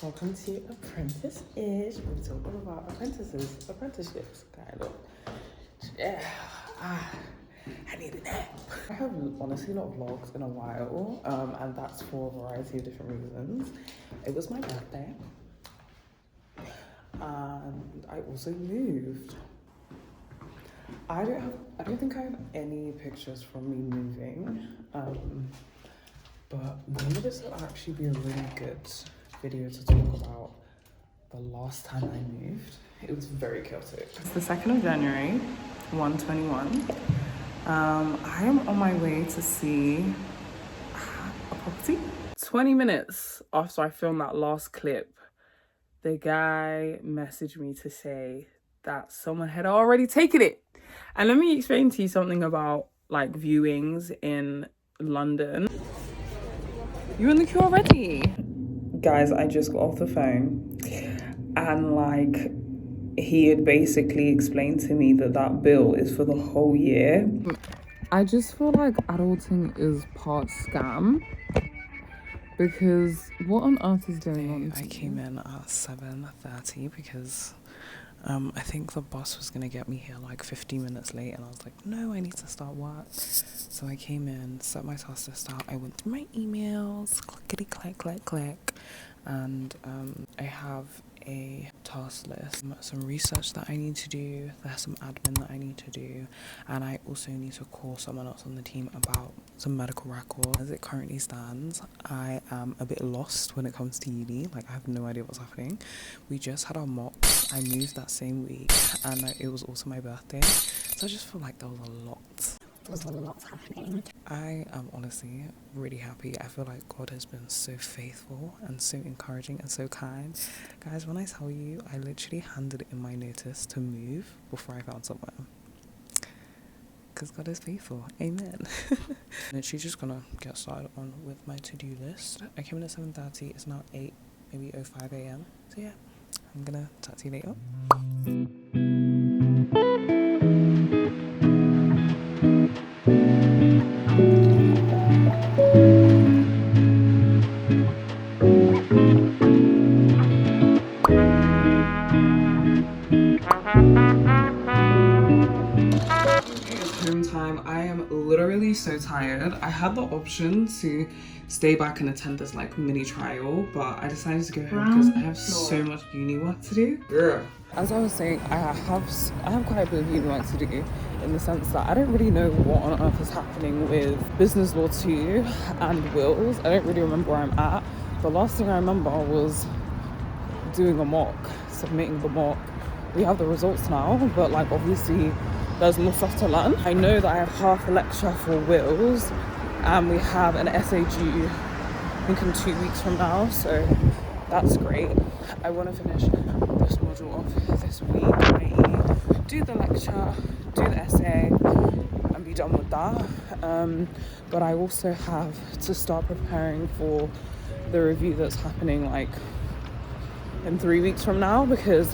Welcome to Apprenticeish. We talk all about apprentices, apprenticeships, kind of. Yeah, I need a nap. I have honestly not vlogged in a while, and that's for a variety of different reasons. It was my birthday, and I also moved. I don't think I have any pictures from me moving, but maybe this will actually be a really good video to talk about the last time I moved. It was very chaotic. It's the 2nd of January, 1:21. I am on my way to see a property. 20 minutes after I filmed that last clip, the guy messaged me to say that someone had already taken it. And let me explain to you something about like viewings in London. You in the queue already? Guys, I just got off the phone and like he had basically explained to me that bill is for the whole year. I just feel like adulting is part scam because what on earth is going on? I came in at 7:30 because I think the bus was gonna get me here like 15 minutes late, and I was like, no, I need to start work. So I came in, set my task list out, I went through my emails, clickety click, and I have a task list, some research that I need to do, there's some admin that I need to do, and I also need to call someone else on the team about some medical records. As it currently stands, I am a bit lost when it comes to uni. Like, I have no idea what's happening. We just had our mocks. I moved that same week, and it was also my birthday, so I just feel like there was a lot. There's a lot happening. I am honestly really happy. I feel like God has been so faithful and so encouraging and so kind. Guys, when I tell you, I literally handed in my notice to move before I found somewhere. Because God is faithful. Amen. Literally just gonna get started on with my to-do list. I came in at 7:30. It's now 8, maybe 05 a.m. So yeah, I'm gonna talk to you later. I am literally so tired. I had the option to stay back and attend this like mini trial, but I decided to go home because I have so much uni work to do. Girl. As I was saying, I have quite a bit of uni work to do, in the sense that I don't really know what on earth is happening with Business Law 2 and wills. I don't really remember where I'm at. The last thing I remember was doing a mock, submitting the mock. We have the results now, but like obviously there's more stuff to learn. I know that I have half a lecture for wills and we have an essay due I think in 2 weeks from now, so that's great. I want to finish this module off this week, i.e. do the lecture, do the essay and be done with that. But I also have to start preparing for the review that's happening like in 3 weeks from now, because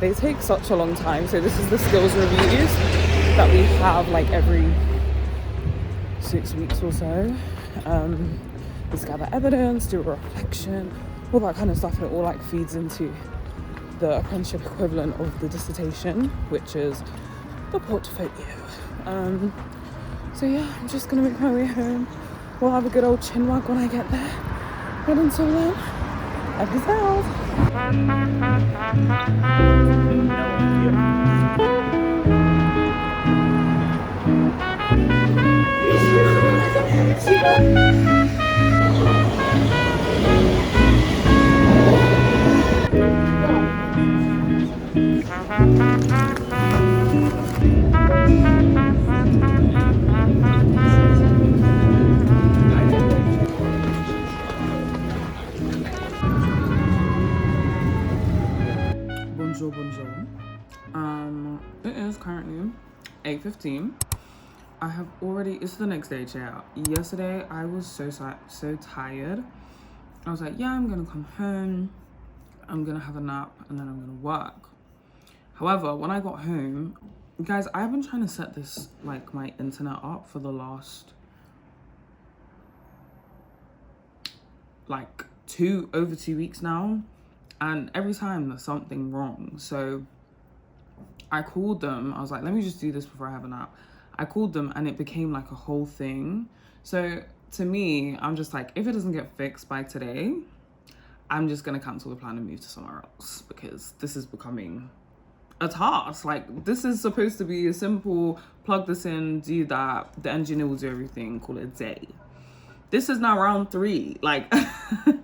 they take such a long time. So this is the skills reviews that we have like every 6 weeks or so. Just gather evidence, do a reflection, all that kind of stuff, and it all like feeds into the apprenticeship equivalent of the dissertation, which is the portfolio. So yeah, I'm just gonna make my way home. We'll have a good old chinwag when I get there. But until then, have yourself. Bonjour. It is currently 8:15. I have already, it's the next day, yeah. Yesterday I was so tired. I was like, yeah, I'm gonna come home, I'm gonna have a nap, and then I'm gonna work. However, when I got home, guys, I've been trying to set this, like, my internet up for the last, like, over 2 weeks now, and every time there's something wrong. So I called them. I was like, let me just do this before I have a nap. I called them and it became like a whole thing. So to me, I'm just like, if it doesn't get fixed by today, I'm just gonna cancel the plan and move to somewhere else, because this is becoming a task. Like, this is supposed to be a simple plug this in, do that, the engineer will do everything, call it a day. This is now round 3. Like, I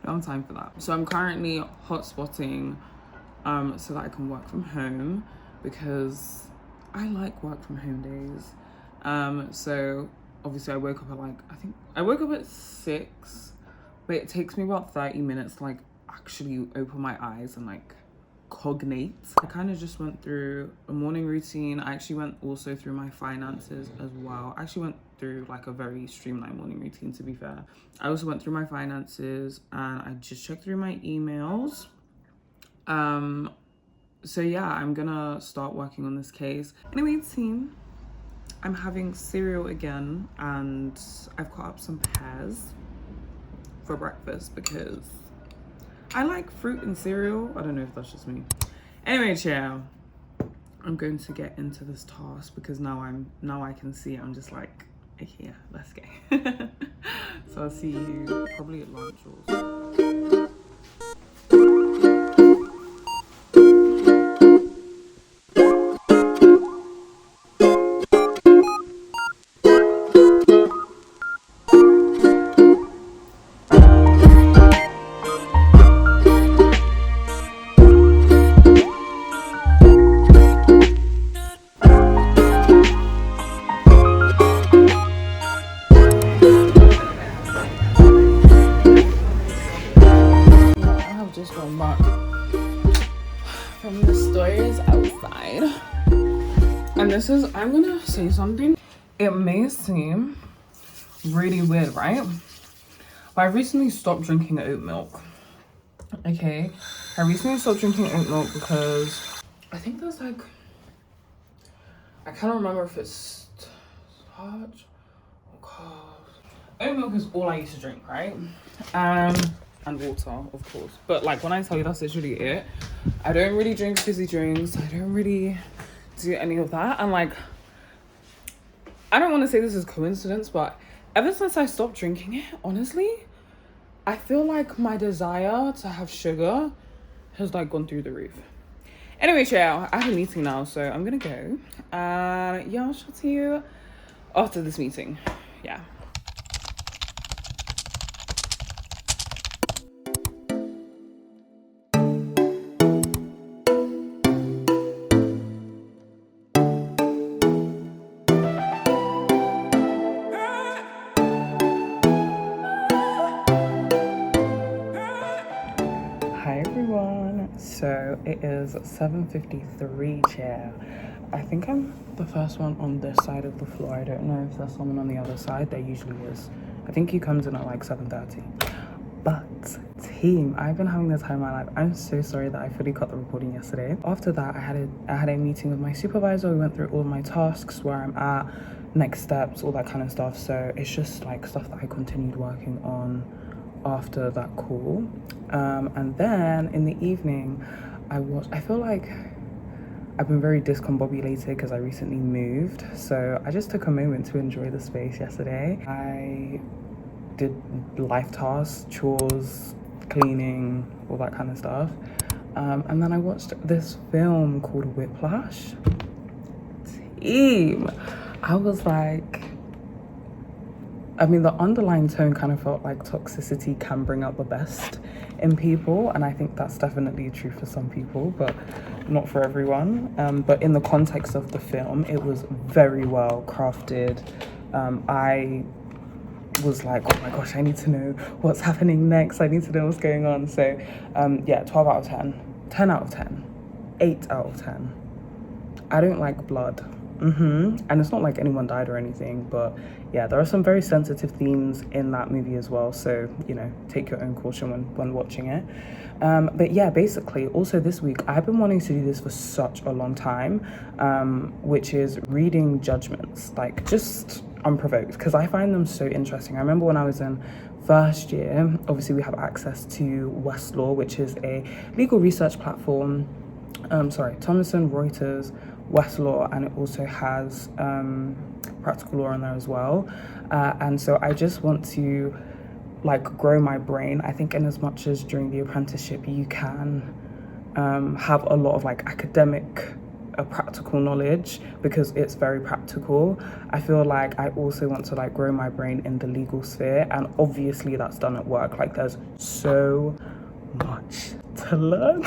don't have time for that. So I'm currently hotspotting so that I can work from home, because I like work from home days. So obviously I woke up at like, I woke up at 6, but it takes me about 30 minutes to like actually open my eyes and like cognate. I kind of just went through a morning routine. I actually went also through my finances as well. I actually went through like a very streamlined morning routine, to be fair. I also went through my finances and I just checked through my emails. So yeah, I'm gonna start working on this case. Anyway, team, I'm having cereal again, and I've cut up some pears for breakfast because I like fruit and cereal. I don't know if that's just me. Anyway, child, I'm going to get into this task because now I can see it. I'm just like, okay, yeah, let's go. So I'll see you probably at lunch or I'm gonna say something. It may seem really weird, right? But I recently stopped drinking oat milk. Okay, I recently stopped drinking oat milk because I think there's like, I can't remember if it's starch or carbs. Oat milk is all I used to drink, right? And water, of course. But like, when I tell you that's literally it, I don't really drink fizzy drinks. I don't really do any of that. And like, I don't want to say this is coincidence, but ever since I stopped drinking it, honestly, I feel like my desire to have sugar has like gone through the roof. Anyway, child, I have a meeting now, so I'm gonna go. Yeah, I'll chat to you after this meeting. Yeah. So it is 7:53, chair. I think I'm the first one on this side of the floor. I don't know if there's someone on the other side. There usually is. I think he comes in at like 7:30. But team, I've been having the time of my life. I'm so sorry that I fully cut the recording yesterday. After that, I had a meeting with my supervisor. We went through all of my tasks, where I'm at, next steps, all that kind of stuff. So it's just like stuff that I continued working on after that call. And then in the evening, I feel like I've been very discombobulated because I recently moved. So I just took a moment to enjoy the space yesterday. I did life tasks, chores, cleaning, all that kind of stuff. And then I watched this film called Whiplash. Team, I was like, I mean, the underlying tone kind of felt like toxicity can bring out the best in people, and I think that's definitely true for some people, but not for everyone. But in the context of the film, it was very well crafted. I was like, oh my gosh, I need to know what's happening next. I need to know what's going on. So yeah, 12 out of 10, 10 out of 10, 8 out of 10. I don't like blood. And it's not like anyone died or anything, but yeah, there are some very sensitive themes in that movie as well, so you know, take your own caution when watching it. But yeah, basically, also this week I've been wanting to do this for such a long time, which is reading judgments, like just unprovoked, because I find them so interesting. I remember when I was in first year, obviously we have access to Westlaw, which is a legal research platform. Thomson Reuters, Westlaw, and it also has practical law on there as well. And so I just want to like grow my brain. I think in as much as during the apprenticeship you can have a lot of like academic practical knowledge because it's very practical, I feel like I also want to like grow my brain in the legal sphere, and obviously that's done at work. Like there's so much to learn.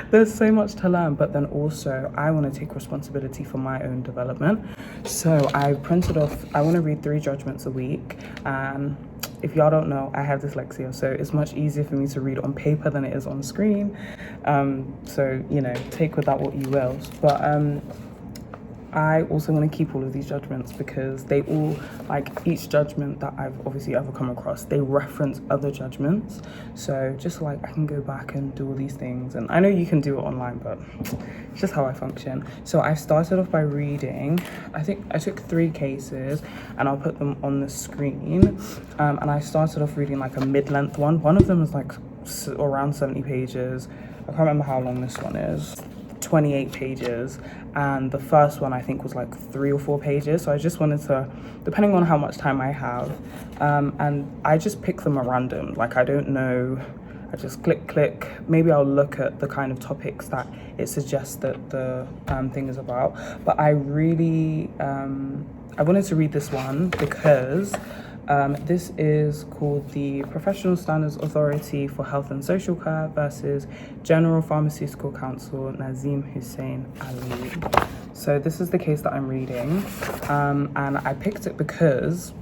There's so much to learn, but then also I want to take responsibility for my own development. So I printed off, I want to read 3 judgments a week, and if y'all don't know, I have dyslexia, so it's much easier for me to read on paper than it is on screen. So, you know, take with that what you will. But I also want to keep all of these judgments because they all, like each judgment that I've obviously ever come across, they reference other judgments. So just like I can go back and do all these things. And I know you can do it online, but it's just how I function. So I started off by reading, I think I took 3 cases and I'll put them on the screen. And I started off reading like a mid-length one. One of them was like around 70 pages. I can't remember how long this one is. 28 pages, and the first one I think was like 3 or 4 pages. So I just wanted to, depending on how much time I have, and I just pick them at random. Like I don't know, I just click. Maybe I'll look at the kind of topics that it suggests that the thing is about. But I really I wanted to read this one because this is called the Professional Standards Authority for Health and Social Care versus General Pharmaceutical Council Nazim Hussein Ali. So this is the case that I'm reading, and I picked it because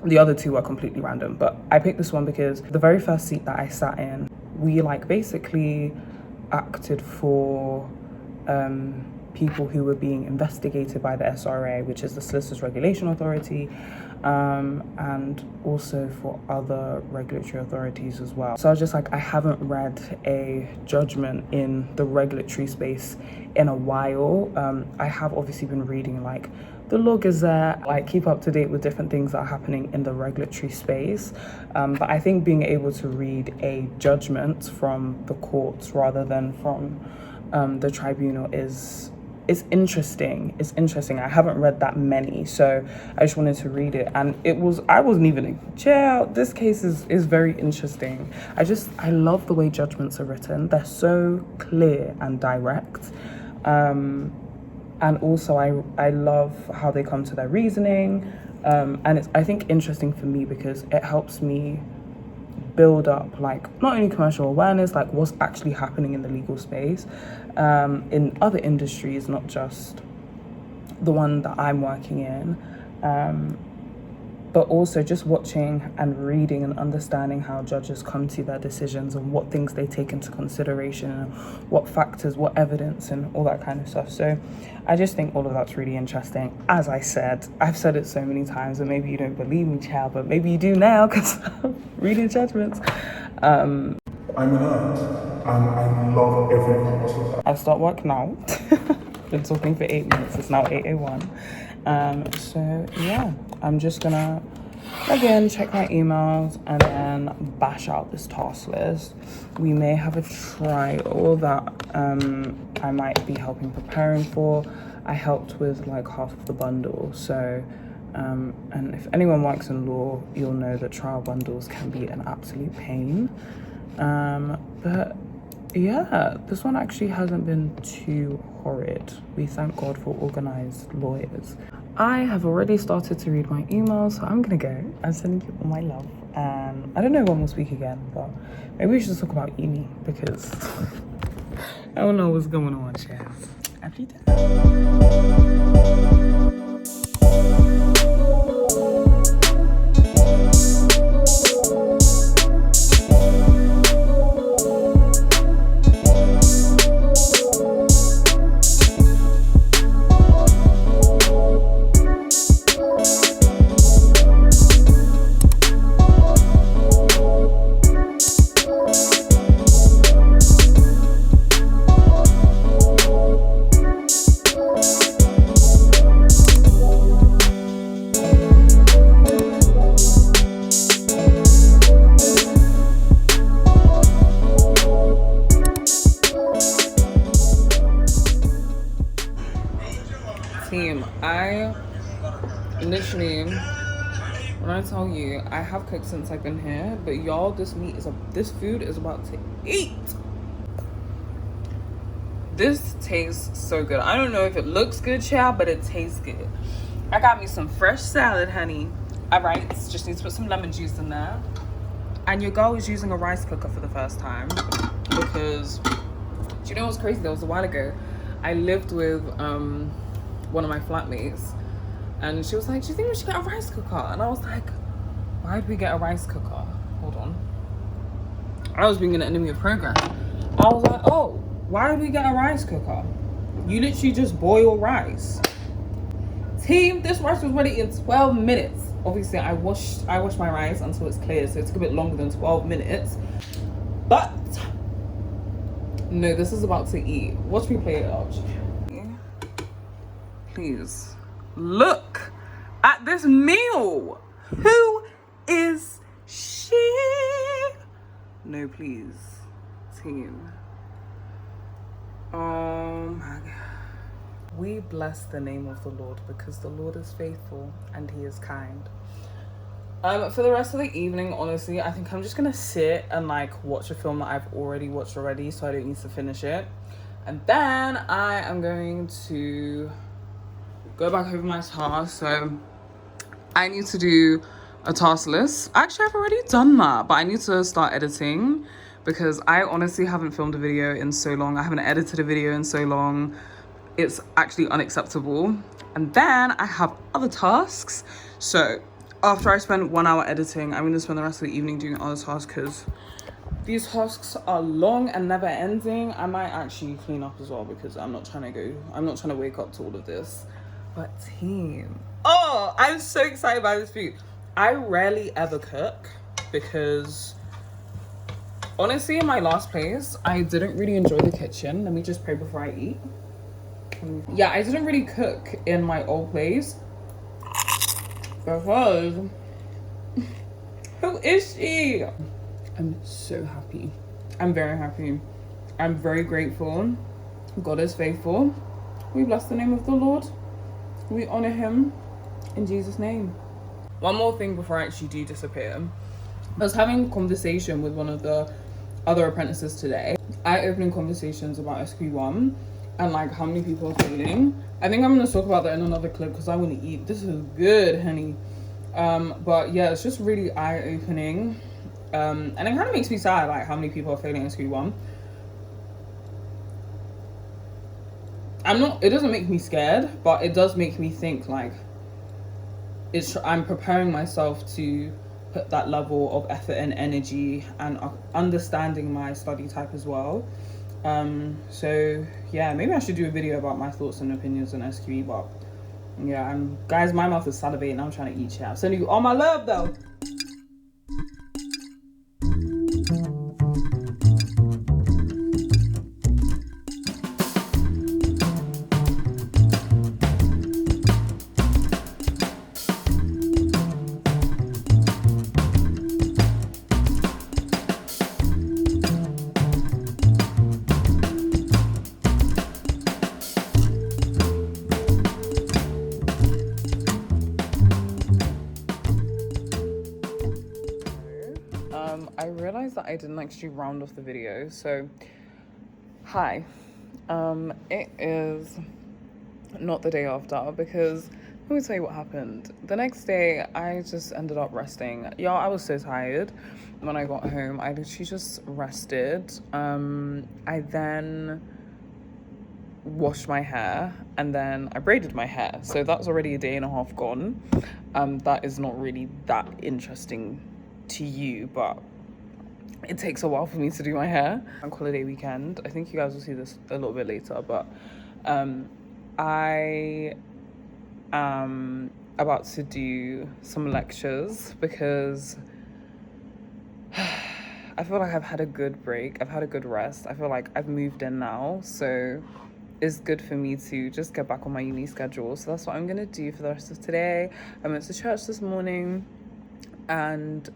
the other 2 are completely random, but I picked this one because the very first seat that I sat in, we like basically acted for people who were being investigated by the SRA, which is the Solicitors Regulation Authority, and also for other regulatory authorities as well. So I was just like, I haven't read a judgment in the regulatory space in a while. I have obviously been reading like the Law Gazette, like keep up to date with different things that are happening in the regulatory space. But I think being able to read a judgment from the courts rather than from the tribunal is interesting. It's interesting. I haven't read that many, so I just wanted to read it, and I wasn't even this case is very interesting. I love the way judgments are written. They're so clear and direct, and also I love how they come to their reasoning, and it's I think interesting for me because it helps me build up like not only commercial awareness, like what's actually happening in the legal space in other industries, not just the one that I'm working in, but also just watching and reading and understanding how judges come to their decisions and what things they take into consideration and what factors, what evidence and all that kind of stuff. So I just think all of that's really interesting. As I said, I've said it so many times and maybe you don't believe me, child, but maybe you do now because I'm reading judgments. I'm an nerd and I love every part of that. I start work now. Been talking for 8 minutes. It's now 8:01. So yeah, I'm just gonna again check my emails and then bash out this task list. We may have a trial that I might be helping preparing for. I helped with like half of the bundle, so and if anyone works in law, you'll know that trial bundles can be an absolute pain. But yeah, this one actually hasn't been too horrid. We thank God for organized lawyers. I have already started to read my emails, so I'm gonna go. I'm sending you all my love. And I don't know when we'll speak again, but maybe we should talk about uni because I don't know what's going on, Chaz. Every team, I literally, when I tell you, I have cooked since I've been here, but y'all, this food is about to eat. This tastes so good. I don't know if it looks good, child, but it tastes good. I got me some fresh salad, honey. All right, just need to put some lemon juice in there. And your girl is using a rice cooker for the first time because, do you know what's crazy? That was a while ago. I lived with one of my flatmates, and she was like, do you think we should get a rice cooker? And I was like, why'd we get a rice cooker? Hold on. I was being an enemy of progress. I was like, oh, why did we get a rice cooker? You literally just boil rice. Team, this rice was ready in 12 minutes. Obviously, I washed my rice until it's clear, so it took a bit longer than 12 minutes. But no, this is about to eat. Watch me play it out. Please look at this meal. Who is she? No, please, team. Oh my God. We bless the name of the Lord because the Lord is faithful and he is kind. For the rest of the evening, honestly, I think I'm just gonna sit and like watch a film that I've already watched already, so I don't need to finish it. And then I am going to go back over my task. So I need to do a task list. Actually, I've already done that, but I need to start editing because I honestly haven't filmed a video in so long. I haven't edited a video in so long. It's actually unacceptable. And then I have other tasks. So after I spend 1 hour editing, I'm going to spend the rest of the evening doing other tasks because these tasks are long and never ending. I might actually clean up as well because I'm not trying to wake up to all of this. But team, oh, I'm so excited by this food. I rarely ever cook because honestly, in my last place, I didn't really enjoy the kitchen. Let me just pray before I eat. Yeah, I didn't really cook in my old place because who is she? I'm so happy. I'm very happy. I'm very grateful. God is faithful. We bless the name of the Lord. We honor him in Jesus' name. One more thing before I actually do disappear. I was having a conversation with one of the other apprentices today. Eye-opening conversations about SQ1 and like how many people are failing. I think I'm gonna talk about that in another clip because I want to eat. This is good, honey. But yeah, it's just really eye-opening. And it kind of makes me sad, like how many people are failing SQ1. It doesn't make me scared, but it does make me think like I'm preparing myself to put that level of effort and energy and understanding my study type as well. So yeah, maybe I should do a video about my thoughts and opinions on SQE, but yeah, and guys, my mouth is salivating. I'm trying to eat shit. I'm sending you all my love though. I realized that I didn't actually round off the video, so hi. It is not the day after because let me tell you what happened. The next day, I just ended up resting. Y'all, I was so tired when I got home. I literally just rested. I then washed my hair and then I braided my hair. So that's already a day and a half gone. That is not really that interesting to you, but it takes a while for me to do my hair. On holiday weekend, I think you guys will see this a little bit later, but I am about to do some lectures because I feel like I've had a good break. I've had a good rest. I feel like I've moved in now, so it's good for me to just get back on my uni schedule. So that's what I'm gonna do for the rest of today. I went to church this morning and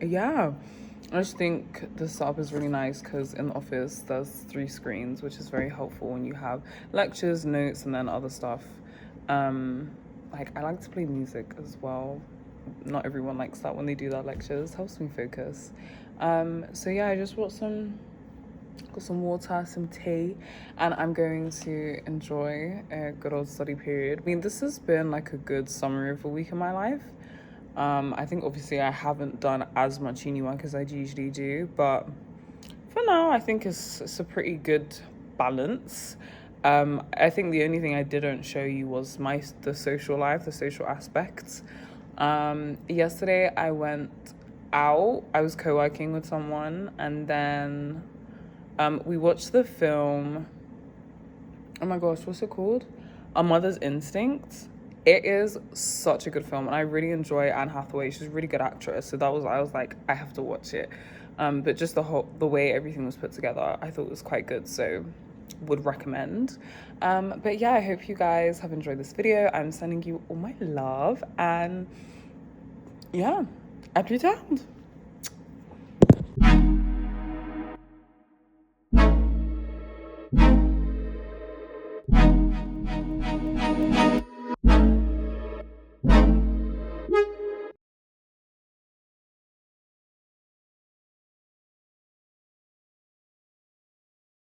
yeah, I just think the setup is really nice because in the office there's 3 screens, which is very helpful when you have lectures, notes, and then other stuff Like, I like to play music as well. Not everyone likes that when they do their lectures. Helps me focus. So yeah, I just got some water, some tea, and I'm going to enjoy a good old study period. I mean, this has been like a good summary of a week in my life. I think obviously I haven't done as much uni work as I usually do, but for now I think it's a pretty good balance. I think the only thing I didn't show you was the social life, the social aspects. Yesterday I went out. I was co-working with someone, and then we watched the film. Oh my gosh, what's it called? A Mother's Instinct. It is such a good film, and I really enjoy Anne Hathaway. She's a really good actress. So I was like, I have to watch it. But just the way everything was put together, I thought was quite good. So would recommend. But yeah, I hope you guys have enjoyed this video. I'm sending you all my love, and yeah, à plus tard.